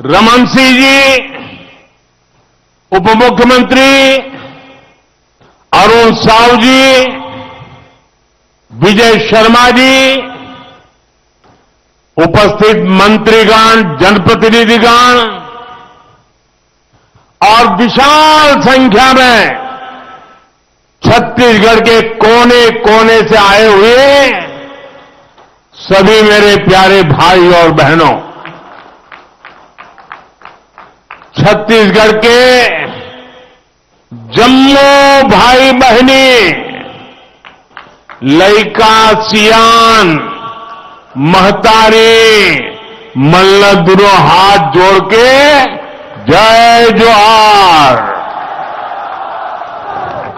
रमन सिंह जी, उप मुख्यमंत्री अरुण साव जी, विजय शर्मा जी, उपस्थित मंत्रीगण, जनप्रतिनिधिगण और विशाल संख्या में छत्तीसगढ़ के कोने कोने से आए हुए सभी मेरे प्यारे भाई और बहनों, छत्तीसगढ़ के जम्मू भाई बहनी, लइका सियान, महतारी, मल्लदुरो हाथ जोड़ के जय जोहार।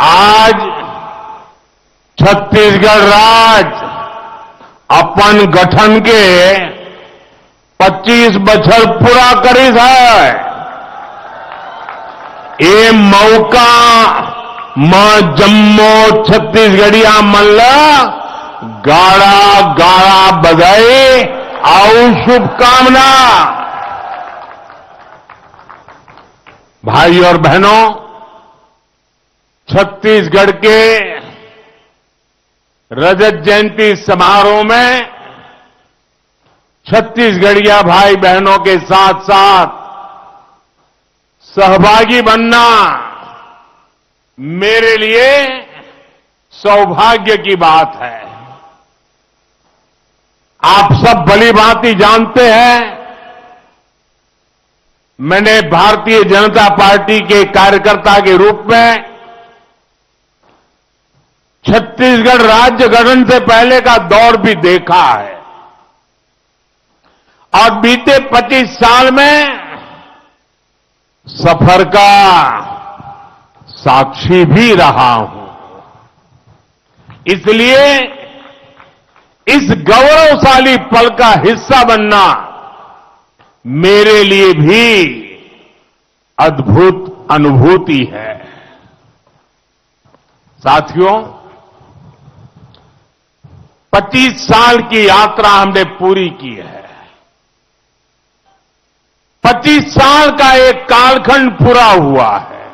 आज छत्तीसगढ़ राज्य अपन गठन के 25 बछर पूरा करीस है। ये मौका मां जम्मू छत्तीसगढ़िया मन ल गाड़ा गाड़ा बधाई और शुभकामना। भाई और बहनों, छत्तीसगढ़ के रजत जयंती समारोह में छत्तीसगढ़िया भाई बहनों के साथ साथ सहभागी बनना मेरे लिए सौभाग्य की बात है। आप सब भली भांति जानते हैं, मैंने भारतीय जनता पार्टी के कार्यकर्ता के रूप में छत्तीसगढ़ राज्य गठन से पहले का दौर भी देखा है और बीते 25 साल में सफर का साक्षी भी रहा हूं। इसलिए इस गौरवशाली पल का हिस्सा बनना मेरे लिए भी अद्भुत अनुभूति है। साथियों, 25 साल की यात्रा हमने पूरी की है। 25 साल का एक कालखंड पूरा हुआ है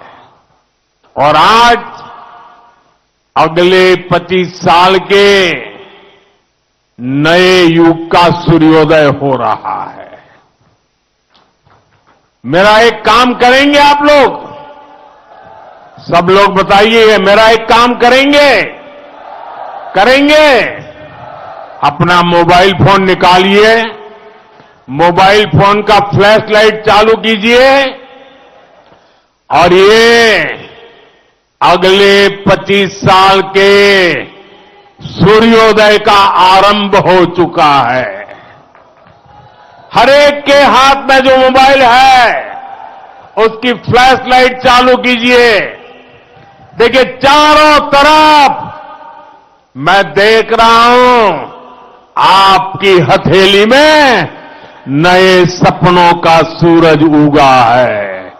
और आज अगले 25 साल के नए युग का सूर्योदय हो रहा है। मेरा एक काम करेंगे आप लोग, सब लोग बताइए, मेरा एक काम करेंगे? अपना मोबाइल फोन निकालिए, मोबाइल फोन का फ्लैश लाइट चालू कीजिए और ये अगले 25 साल के सूर्योदय का आरंभ हो चुका है। हर एक के हाथ में जो मोबाइल है उसकी फ्लैश लाइट चालू कीजिए। देखिए, चारों तरफ मैं देख रहा हूं आपकी हथेली में नए सपनों का सूरज उगा है।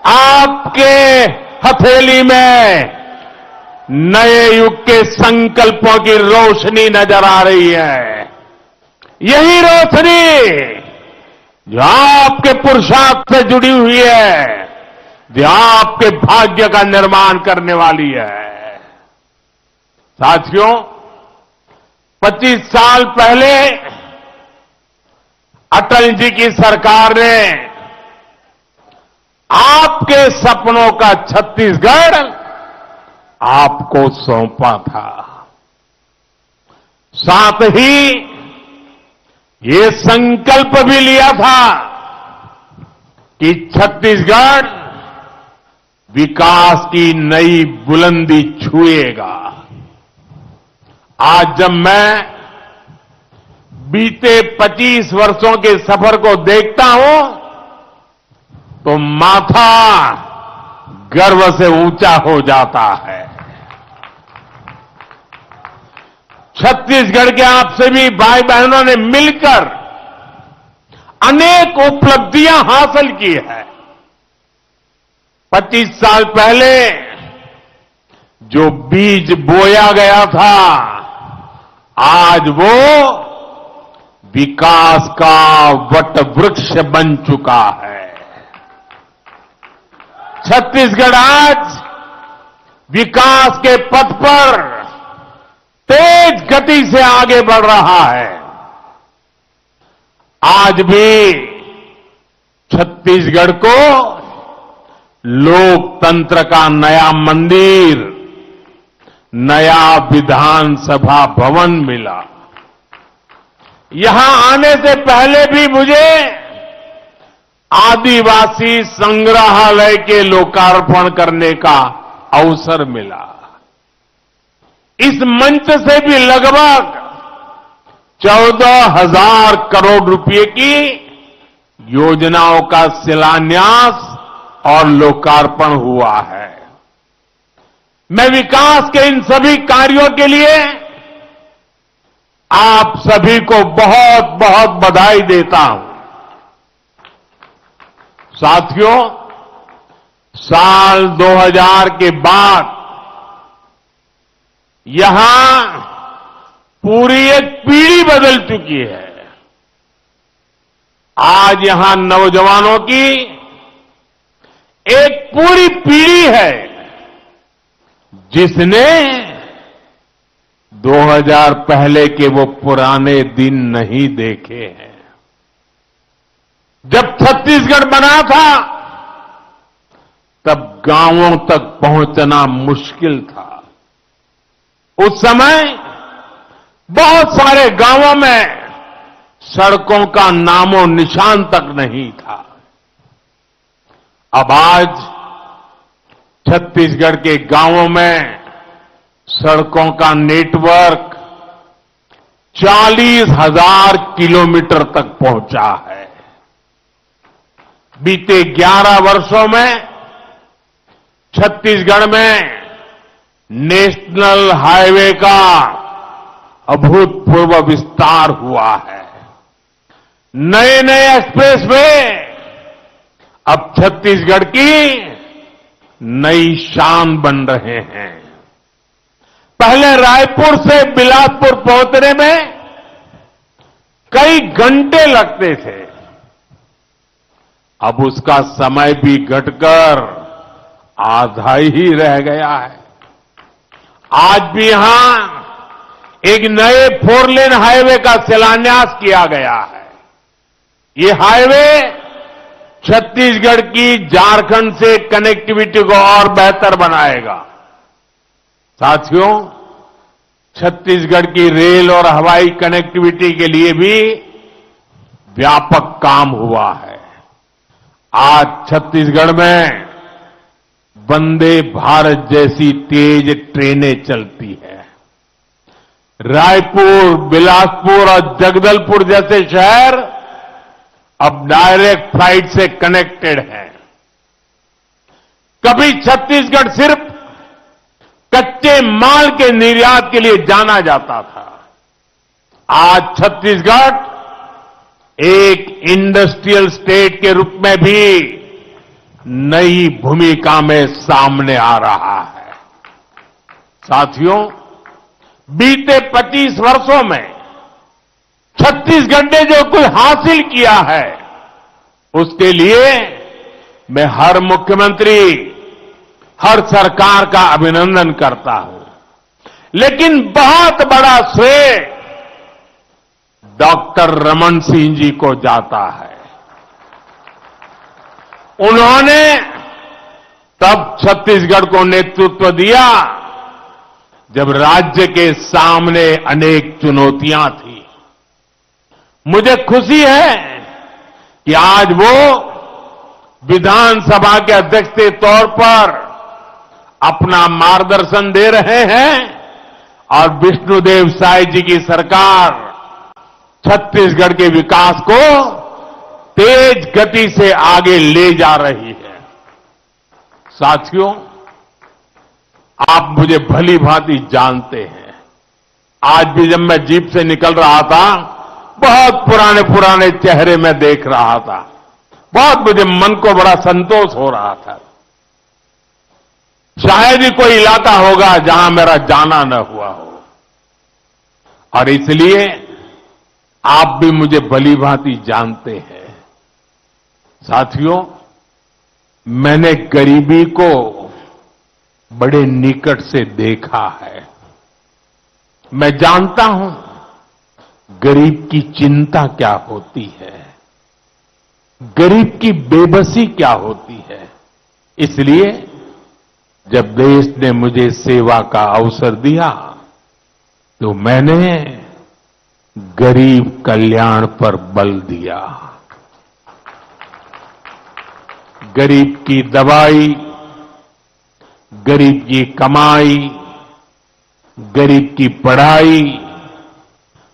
आपके हथेली में नए युग के संकल्पों की रोशनी नजर आ रही है। यही रोशनी जो आपके पुरुषार्थ से जुड़ी हुई है, जो आपके भाग्य का निर्माण करने वाली है। साथियों, 25 साल पहले अटल जी की सरकार ने आपके सपनों का छत्तीसगढ़ आपको सौंपा था। साथ ही ये संकल्प भी लिया था कि छत्तीसगढ़ विकास की नई बुलंदी छुएगा। आज जब मैं बीते 25 वर्षों के सफर को देखता हूं तो माथा गर्व से ऊंचा हो जाता है। छत्तीसगढ़ के आप सभी भाई बहनों ने मिलकर अनेक उपलब्धियां हासिल की है। 25 साल पहले जो बीज बोया गया था, आज वो विकास का वट वृक्ष बन चुका है। छत्तीसगढ़ आज विकास के पथ पर तेज गति से आगे बढ़ रहा है। आज भी छत्तीसगढ़ को लोकतंत्र का नया मंदिर, नया विधानसभा भवन मिला। यहां आने से पहले भी मुझे आदिवासी संग्रहालय के लोकार्पण करने का अवसर मिला। इस मंच से भी लगभग 14,000 करोड़ रुपए की योजनाओं का शिलान्यास और लोकार्पण हुआ है। मैं विकास के इन सभी कार्यों के लिए आप सभी को बहुत बहुत बधाई देता हूं। साथियों, साल 2000 के बाद यहां पूरी एक पीढ़ी बदल चुकी है। आज यहां नौजवानों की एक पूरी पीढ़ी है जिसने 2000 पहले के वो पुराने दिन नहीं देखे हैं। जब छत्तीसगढ़ बना था तब गांवों तक पहुंचना मुश्किल था। उस समय बहुत सारे गांवों में सड़कों का नामो निशान तक नहीं था। अब आज छत्तीसगढ़ के गांवों में सड़कों का नेटवर्क 40,000 किलोमीटर तक पहुंचा है। बीते 11 वर्षों में छत्तीसगढ़ में नेशनल हाईवे का अभूतपूर्व विस्तार हुआ है। नए नए एक्सप्रेसवे अब छत्तीसगढ़ की नई शान बन रहे हैं। पहले रायपुर से बिलासपुर पहुंचने में कई घंटे लगते थे। अब उसका समय भी घटकर आधा ही रह गया है। आज भी यहां एक नए 4 लेन हाईवे का शिलान्यास किया गया है। ये हाईवे छत्तीसगढ़ की झारखंड से कनेक्टिविटी को और बेहतर बनाएगा। साथियों, छत्तीसगढ़ की रेल और हवाई कनेक्टिविटी के लिए भी व्यापक काम हुआ है। आज छत्तीसगढ़ में वंदे भारत जैसी तेज ट्रेनें चलती है। रायपुर, बिलासपुर और जगदलपुर जैसे शहर अब डायरेक्ट फ्लाइट से कनेक्टेड हैं। कभी छत्तीसगढ़ सिर्फ कच्चे माल के निर्यात के लिए जाना जाता था। आज छत्तीसगढ़ एक इंडस्ट्रियल स्टेट के रूप में भी नई भूमिका में सामने आ रहा है। साथियों, बीते 25 वर्षों में छत्तीसगढ़ ने जो कुछ हासिल किया है उसके लिए मैं हर मुख्यमंत्री, हर सरकार का अभिनंदन करता हूं। लेकिन बहुत बड़ा श्रेय डॉक्टर रमन सिंह जी को जाता है। उन्होंने तब छत्तीसगढ़ को नेतृत्व दिया जब राज्य के सामने अनेक चुनौतियां थी। मुझे खुशी है कि आज वो विधानसभा के अध्यक्ष के तौर पर अपना मार्गदर्शन दे रहे हैं और विष्णुदेव साय जी की सरकार छत्तीसगढ़ के विकास को तेज गति से आगे ले जा रही है। साथियों, आप मुझे भली भांति जानते हैं। आज भी जब मैं जीप से निकल रहा था, बहुत पुराने पुराने चेहरे मैं देख रहा था। बहुत मुझे मन को बड़ा संतोष हो रहा था। शायद ही कोई इलाका होगा जहां मेरा जाना न हुआ हो, और इसलिए आप भी मुझे भली भांति जानते हैं। साथियों, मैंने गरीबी को बड़े निकट से देखा है। मैं जानता हूं गरीब की चिंता क्या होती है, गरीब की बेबसी क्या होती है। इसलिए जब देश ने मुझे सेवा का अवसर दिया तो मैंने गरीब कल्याण पर बल दिया। गरीब की दवाई, गरीब की कमाई, गरीब की पढ़ाई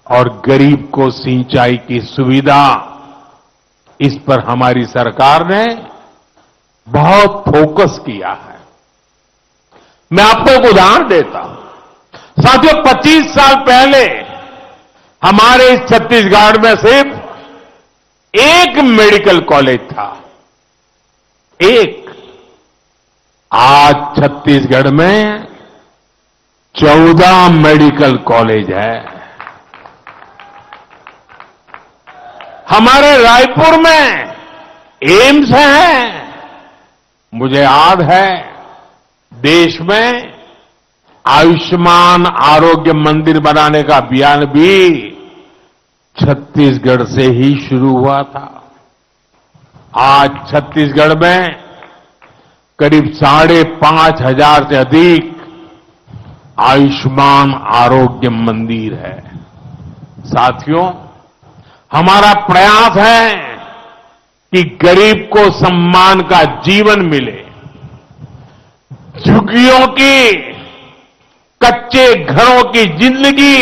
और गरीब को सिंचाई की सुविधा, इस पर हमारी सरकार ने बहुत फोकस किया है। मैं आपको एक उदाहरण देता हूं। साथियों, 25 साल पहले हमारे इस छत्तीसगढ़ में सिर्फ एक मेडिकल कॉलेज था, एक। आज छत्तीसगढ़ में 14 मेडिकल कॉलेज है। हमारे रायपुर में एम्स है। मुझे याद है देश में आयुष्मान आरोग्य मंदिर बनाने का अभियान भी छत्तीसगढ़ से ही शुरू हुआ था। आज छत्तीसगढ़ में करीब 5,500 से अधिक आयुष्मान आरोग्य मंदिर है। साथियों, हमारा प्रयास है कि गरीब को सम्मान का जीवन मिले, झुग्गियों की, कच्चे घरों की जिंदगी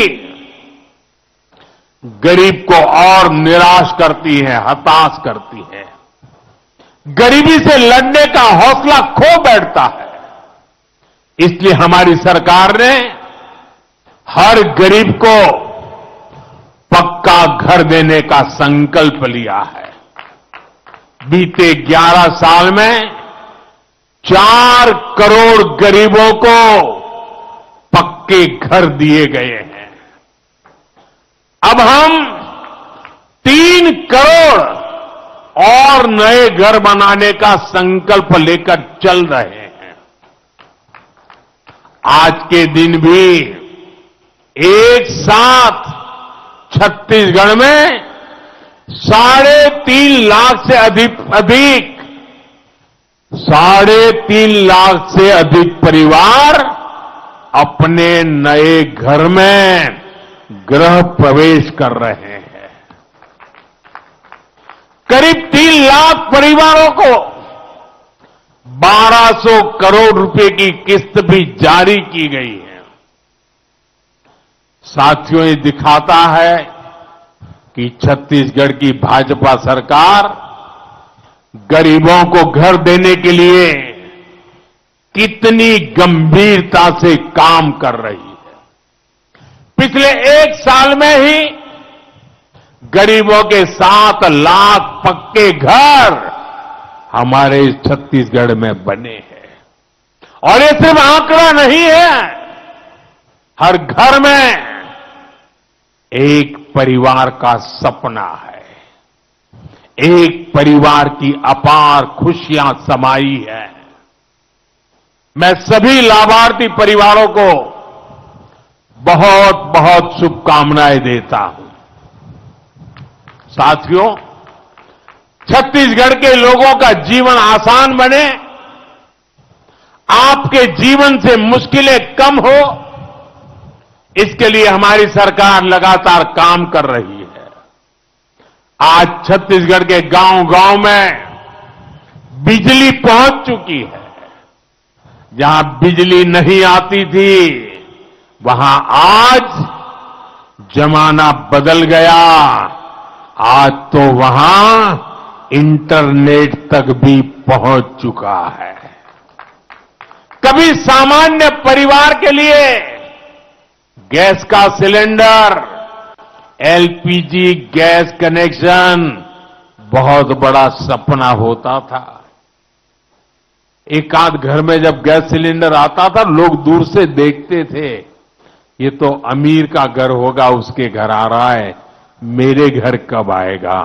गरीब को और निराश करती है, हताश करती है। गरीबी से लड़ने का हौसला खो बैठता है। इसलिए हमारी सरकार ने हर गरीब को पक्का घर देने का संकल्प लिया है। बीते 11 साल में 4 करोड़ गरीबों को पक्के घर दिए गए हैं। अब हम 3 करोड़ और नए घर बनाने का संकल्प लेकर चल रहे हैं। आज के दिन भी एक साथ छत्तीसगढ़ में 3.5 लाख से अधिक 3.5 लाख से अधिक परिवार अपने नए घर में गृह प्रवेश कर रहे हैं। करीब 3 लाख परिवारों को 1200 करोड़ रुपए की किस्त भी जारी की गई है। साथियों, ये दिखाता है कि छत्तीसगढ़ की भाजपा सरकार गरीबों को घर देने के लिए कितनी गंभीरता से काम कर रही है। पिछले 1 साल में ही गरीबों के 7 लाख पक्के घर हमारे इस छत्तीसगढ़ में बने हैं। और ये सिर्फ आंकड़ा नहीं है, हर घर में एक परिवार का सपना है, एक परिवार की अपार खुशियां समाई है। मैं सभी लाभार्थी परिवारों को बहुत बहुत शुभकामनाएं देता हूं। साथियों, छत्तीसगढ़ के लोगों का जीवन आसान बने, आपके जीवन से मुश्किलें कम हो, इसके लिए हमारी सरकार लगातार काम कर रही है। आज छत्तीसगढ़ के गांव-गांव में बिजली पहुंच चुकी है। जहां बिजली नहीं आती थी, वहां आज जमाना बदल गया। आज तो वहां इंटरनेट तक भी पहुंच चुका है। कभी सामान्य परिवार के लिए गैस का सिलेंडर, एलपीजी गैस कनेक्शन बहुत बड़ा सपना होता था। एक आध घर में जब गैस सिलेंडर आता था, लोग दूर से देखते थे, ये तो अमीर का घर होगा, उसके घर आ रहा है, मेरे घर कब आएगा।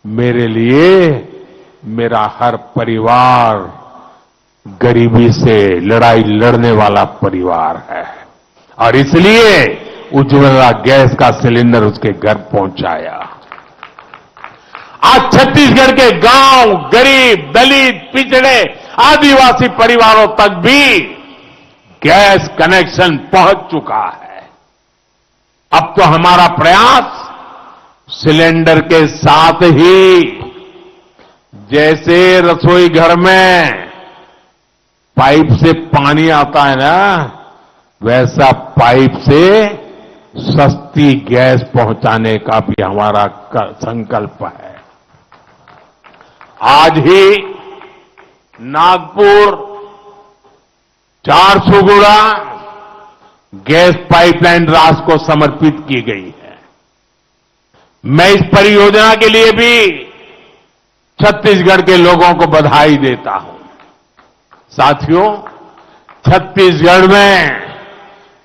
मेरे लिए मेरा हर परिवार गरीबी से लड़ाई लड़ने वाला परिवार है और इसलिए उज्ज्वला गैस का सिलेंडर उसके घर पहुंचाया। आज छत्तीसगढ़ के गांव, गरीब, दलित, पिछड़े, आदिवासी परिवारों तक भी गैस कनेक्शन पहुंच चुका है। अब तो हमारा प्रयास सिलेंडर के साथ ही जैसे रसोई घर में पाइप से पानी आता है ना, वैसा पाइप से सस्ती गैस पहुंचाने का भी हमारा संकल्प है। आज ही नागपुर 400 गुणा गैस पाइपलाइन राष्ट्र को समर्पित की गई है। मैं इस परियोजना के लिए भी छत्तीसगढ़ के लोगों को बधाई देता हूं। साथियों, छत्तीसगढ़ में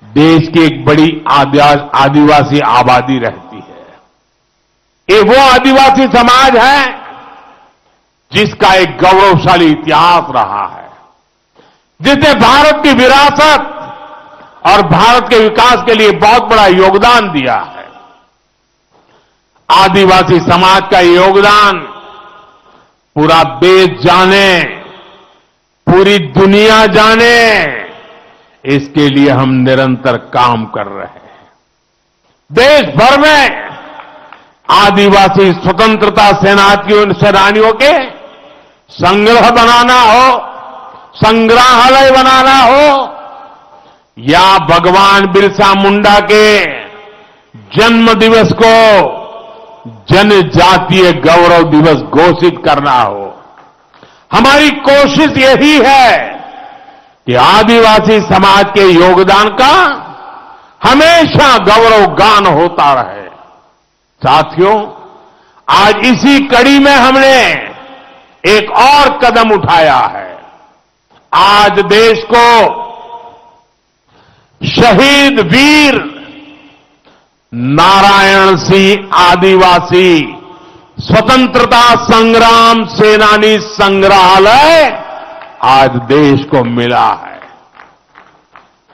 देश की एक बड़ी आदिवासी आबादी रहती है। ये वो आदिवासी समाज है जिसका एक गौरवशाली इतिहास रहा है, जिसने भारत की विरासत और भारत के विकास के लिए बहुत बड़ा योगदान दिया है। आदिवासी समाज का योगदान पूरा देश जाने, पूरी दुनिया जाने, इसके लिए हम निरंतर काम कर रहे हैं। देश भर में आदिवासी स्वतंत्रता सेनानियों के संग्रह बनाना हो, संग्रहालय बनाना हो या भगवान बिरसा मुंडा के जन्म दिवस को जनजातीय गौरव दिवस घोषित करना हो, हमारी कोशिश यही है कि आदिवासी समाज के योगदान का हमेशा गौरवगान होता रहे। साथियों, आज इसी कड़ी में हमने एक और कदम उठाया है। आज देश को शहीद वीर नारायण सिंह आदिवासी स्वतंत्रता संग्राम सेनानी संग्रहालय आज देश को मिला है।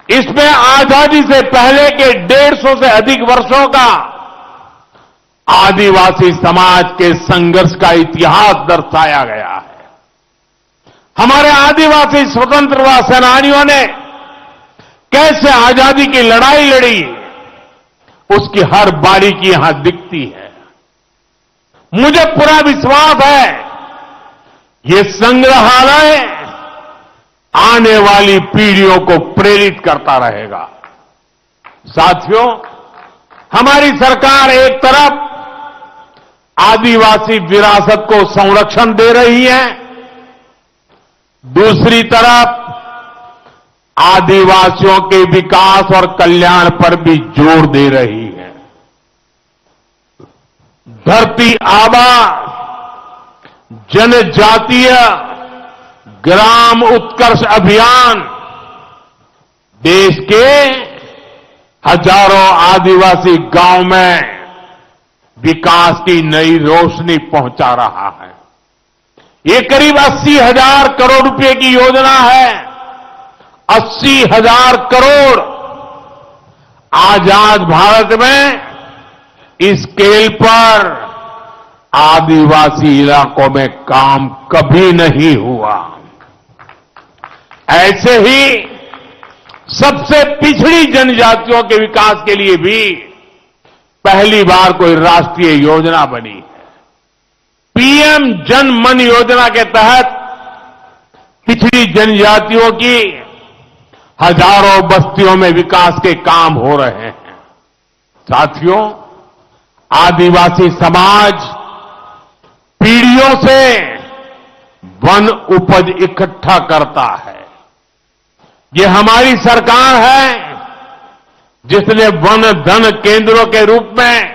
इसमें आजादी से पहले के 150 से अधिक वर्षों का आदिवासी समाज के संघर्ष का इतिहास दर्शाया गया है। हमारे आदिवासी स्वतंत्रता सेनानियों ने कैसे आजादी की लड़ाई लड़ी, उसकी हर बारीकी यहां दिखती है। मुझे पूरा विश्वास है ये संग्रहालय आने वाली पीढ़ियों को प्रेरित करता रहेगा। साथियों, हमारी सरकार एक तरफ आदिवासी विरासत को संरक्षण दे रही है, दूसरी तरफ आदिवासियों के विकास और कल्याण पर भी जोर दे रही है। धरती आबा जनजातीय ग्राम उत्कर्ष अभियान देश के हजारों आदिवासी गांव में विकास की नई रोशनी पहुंचा रहा है। ये करीब 80,000 करोड़ रुपए की योजना है। 80,000 करोड़। आजाद भारत में इस स्केल पर आदिवासी इलाकों में काम कभी नहीं हुआ। ऐसे ही सबसे पिछड़ी जनजातियों के विकास के लिए भी पहली बार कोई राष्ट्रीय योजना बनी है। पीएम जन मन योजना के तहत पिछड़ी जनजातियों की हजारों बस्तियों में विकास के काम हो रहे हैं। साथियों, आदिवासी समाज पीढ़ियों से वन उपज इकट्ठा करता है। ये हमारी सरकार है जिसने वन धन केंद्रों के रूप में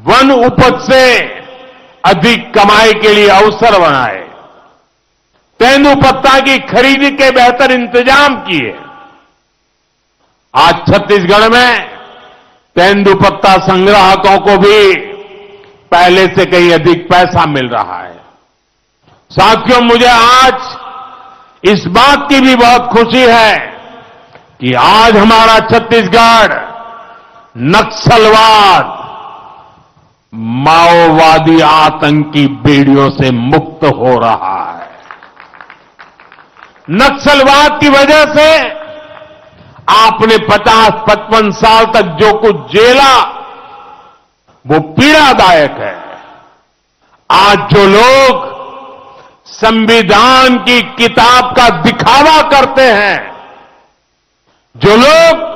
वन उपज से अधिक कमाई के लिए अवसर बनाए, तेंदुपत्ता की खरीदी के बेहतर इंतजाम किए। आज छत्तीसगढ़ में तेंदुपत्ता संग्राहकों को भी पहले से कहीं अधिक पैसा मिल रहा है। साथियों, मुझे आज इस बात की भी बहुत खुशी है कि आज हमारा छत्तीसगढ़ नक्सलवाद, माओवादी आतंकी बेड़ियों से मुक्त हो रहा है। नक्सलवाद की वजह से आपने 50-55 साल तक जो कुछ झेला वो पीड़ादायक है। आज जो लोग संविधान की किताब का दिखावा करते हैं, जो लोग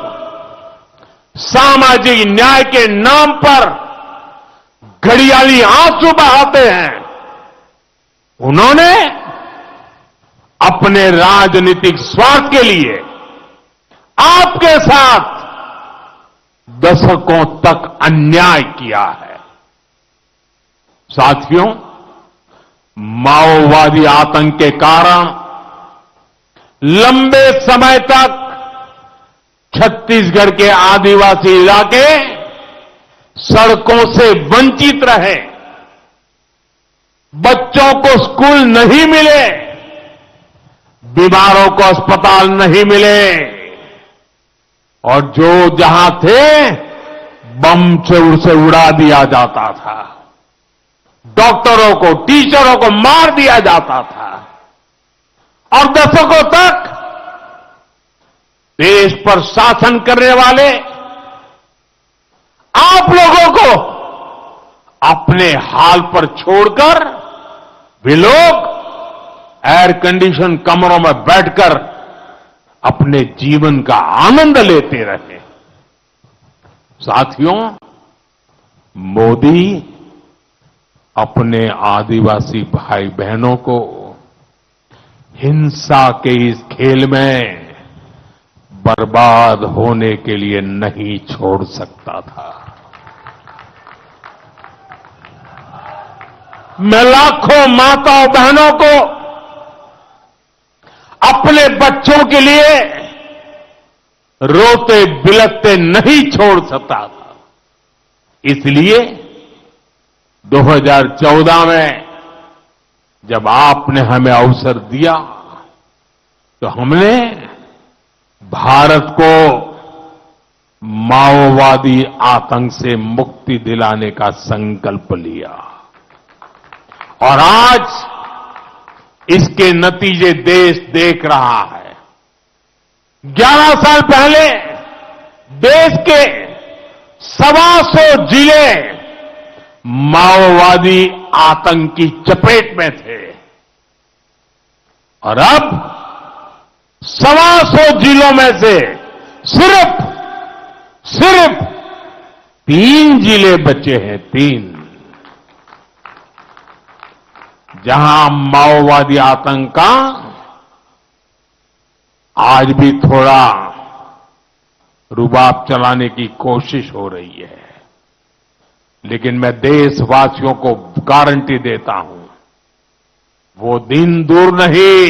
सामाजिक न्याय के नाम पर घड़ियाली आंसू बहाते हैं, उन्होंने अपने राजनीतिक स्वार्थ के लिए आपके साथ दशकों तक अन्याय किया है। साथियों, माओवादी आतंक के कारण लंबे समय तक छत्तीसगढ़ के आदिवासी इलाके सड़कों से वंचित रहे, बच्चों को स्कूल नहीं मिले, बीमारों को अस्पताल नहीं मिले और जो जहां थे बम से उसे उड़ा दिया जाता था, डॉक्टरों को, टीचरों को मार दिया जाता था और दशकों तक देश पर शासन करने वाले आप लोगों को अपने हाल पर छोड़कर वे लोग एयर कंडीशन कमरों में बैठकर अपने जीवन का आनंद लेते रहे। साथियों, मोदी अपने आदिवासी भाई बहनों को हिंसा के इस खेल में बर्बाद होने के लिए नहीं छोड़ सकता था। मैं लाखों माताओं बहनों को अपने बच्चों के लिए रोते बिलखते नहीं छोड़ सकता था। इसलिए 2014 में जब आपने हमें अवसर दिया तो हमने भारत को माओवादी आतंक से मुक्ति दिलाने का संकल्प लिया और आज इसके नतीजे देश देख रहा है। 11 साल पहले देश के 125 जिले माओवादी आतंक की चपेट में थे और अब 125 जिलों में से सिर्फ 3 जिले बचे हैं। 3 जहां माओवादी आतंक का आज भी थोड़ा रुबाब चलाने की कोशिश हो रही है, लेकिन मैं देशवासियों को गारंटी देता हूं, वो दिन दूर नहीं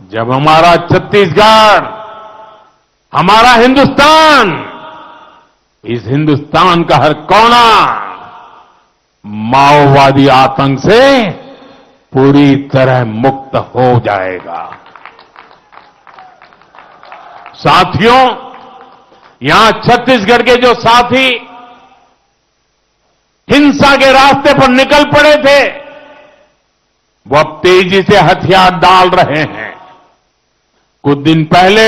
जब हमारा छत्तीसगढ़, हमारा हिंदुस्तान, इस हिंदुस्तान का हर कोना माओवादी आतंक से पूरी तरह मुक्त हो जाएगा। साथियों, यहां छत्तीसगढ़ के जो साथी हिंसा के रास्ते पर निकल पड़े थे, वो अब तेजी से हथियार डाल रहे हैं। कुछ दिन पहले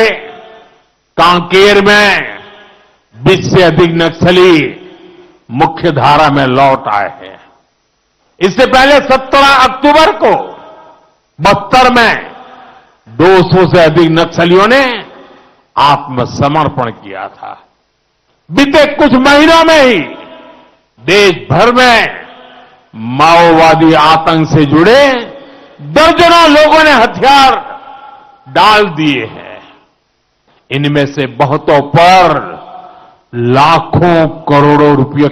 कांकेर में 20 से अधिक नक्सली मुख्य धारा में लौट आए हैं। इससे पहले 17 अक्टूबर को बस्तर में 200 से अधिक नक्सलियों ने आत्मसमर्पण किया था। बीते कुछ महीनों में ही देश भर में माओवादी आतंक से जुड़े दर्जनों लोगों ने हथियार डाल दिए हैं। इनमें से बहुतों पर लाखों करोड़ों रुपये